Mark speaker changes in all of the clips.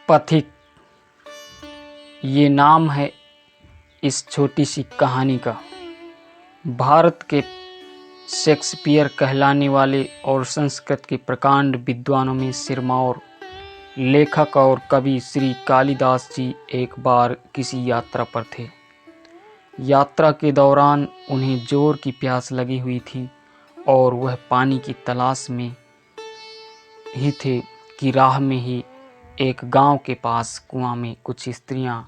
Speaker 1: पथिक, ये नाम है इस छोटी सी कहानी का। भारत के शेक्सपियर कहलाने वाले और संस्कृत के प्रकांड विद्वानों में सिरमौर लेखक और कवि श्री कालिदास जी एक बार किसी यात्रा पर थे। यात्रा के दौरान उन्हें जोर की प्यास लगी हुई थी और वह पानी की तलाश में ही थे कि राह में ही एक गांव के पास कुआं में कुछ स्त्रियां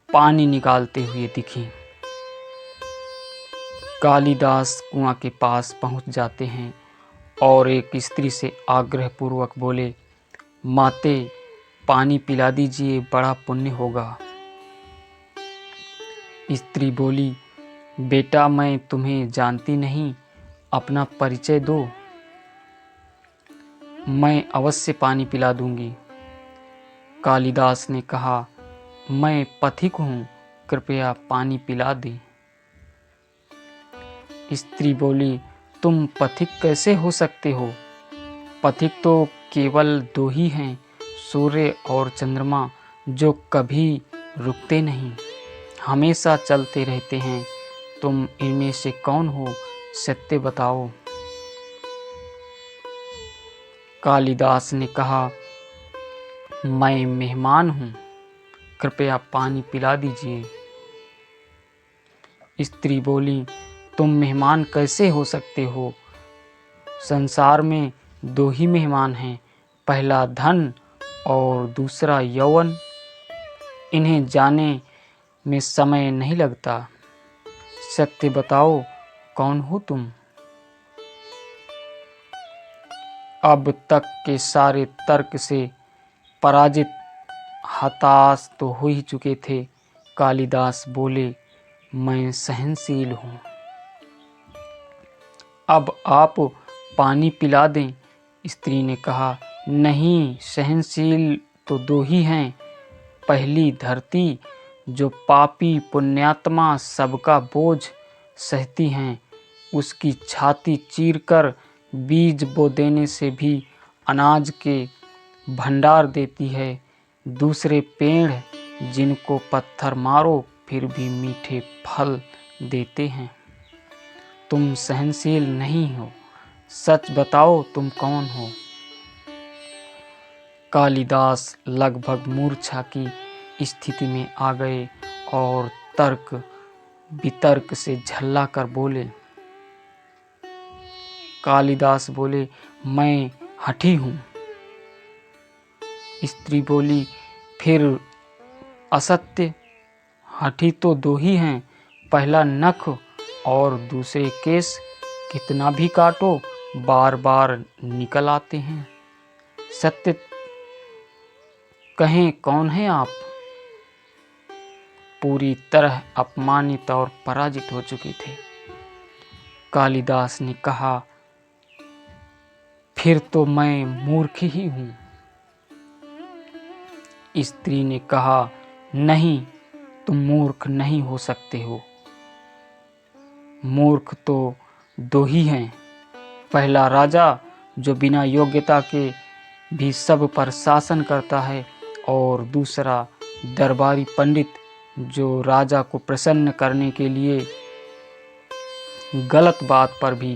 Speaker 1: पानी निकालते हुए दिखीं। कालिदास कुआं के पास पहुंच जाते हैं और एक स्त्री से आग्रहपूर्वक बोले, माते पानी पिला दीजिए, बड़ा पुण्य होगा। स्त्री बोली, बेटा मैं तुम्हें जानती नहीं, अपना परिचय दो, मैं अवश्य पानी पिला दूंगी। कालिदास ने कहा, मैं पथिक हूँ, कृपया पानी पिला दें। स्त्री बोली, तुम पथिक कैसे हो सकते हो? पथिक तो केवल दो ही हैं, सूर्य और चंद्रमा, जो कभी रुकते नहीं, हमेशा चलते रहते हैं। तुम इनमें से कौन हो, सत्य बताओ। कालिदास ने कहा, मैं मेहमान हूँ, कृपया पानी पिला दीजिए। स्त्री बोली, तुम मेहमान कैसे हो सकते हो? संसार में दो ही मेहमान हैं, पहला धन और दूसरा यौवन। इन्हें जाने में समय नहीं लगता। सत्य बताओ, कौन हो तुम? अब तक के सारे तर्क से पराजित हताश तो हो ही चुके थे। कालिदास बोले, मैं सहनशील हूँ, अब आप पानी पिला दें। स्त्री ने कहा, नहीं, सहनशील तो दो ही हैं। पहली धरती, जो पापी पुण्यात्मा सबका बोझ सहती हैं, उसकी छाती चीरकर बीज बो देने से भी अनाज के भंडार देती है। दूसरे पेड़, जिनको पत्थर मारो फिर भी मीठे फल देते हैं। तुम सहनशील नहीं हो, सच बताओ तुम कौन हो। कालिदास लगभग मूर्छा की स्थिति में आ गए और तर्क वितर्क से झल्ला कर बोले। कालिदास बोले, मैं हठी हूँ। स्त्री बोली, फिर असत्य, हठी तो दो ही हैं, पहला नख और दूसरे केस, कितना भी काटो बार बार निकल आते हैं। सत्य कहें, कौन है आप? पूरी तरह अपमानित और पराजित हो चुके थे। कालिदास ने कहा, फिर तो मैं मूर्ख ही हूँ। स्त्री ने कहा, नहीं, तुम मूर्ख नहीं हो सकते हो। मूर्ख तो दो ही हैं, पहला राजा, जो बिना योग्यता के भी सब पर शासन करता है, और दूसरा दरबारी पंडित, जो राजा को प्रसन्न करने के लिए गलत बात पर भी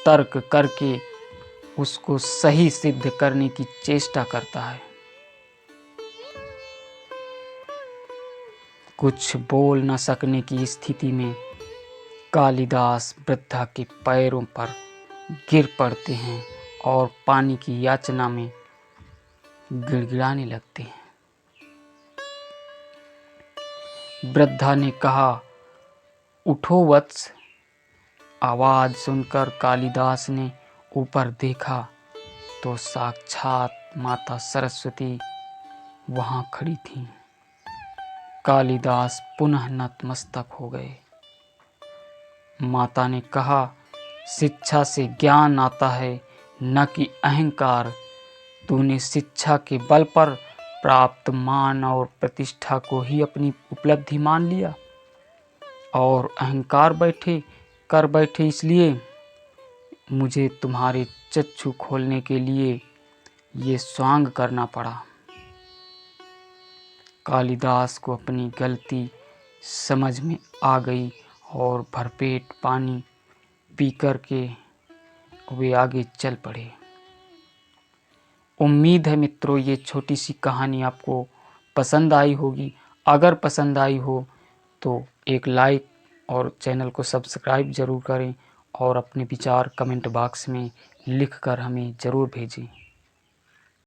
Speaker 1: तर्क करके उसको सही सिद्ध करने की चेष्टा करता है। कुछ बोल न सकने की स्थिति में कालिदास वृद्धा के पैरों पर गिर पड़ते हैं और पानी की याचना में गिड़गिड़ाने लगते हैं। वृद्धा ने कहा, उठो वत्स। आवाज सुनकर कालिदास ने ऊपर देखा तो साक्षात माता सरस्वती वहां खड़ी थीं। कालिदास पुनः नतमस्तक हो गए। माता ने कहा, शिक्षा से ज्ञान आता है, न कि अहंकार। तूने शिक्षा के बल पर प्राप्त मान और प्रतिष्ठा को ही अपनी उपलब्धि मान लिया और अहंकार कर बैठे, इसलिए मुझे तुम्हारे चक्षु खोलने के लिए ये स्वांग करना पड़ा। कालिदास को अपनी गलती समझ में आ गई और भरपेट पानी पी कर के वे आगे चल पड़े। उम्मीद है मित्रों ये छोटी सी कहानी आपको पसंद आई होगी। अगर पसंद आई हो तो एक लाइक और चैनल को सब्सक्राइब ज़रूर करें और अपने विचार कमेंट बॉक्स में लिख कर हमें ज़रूर भेजें।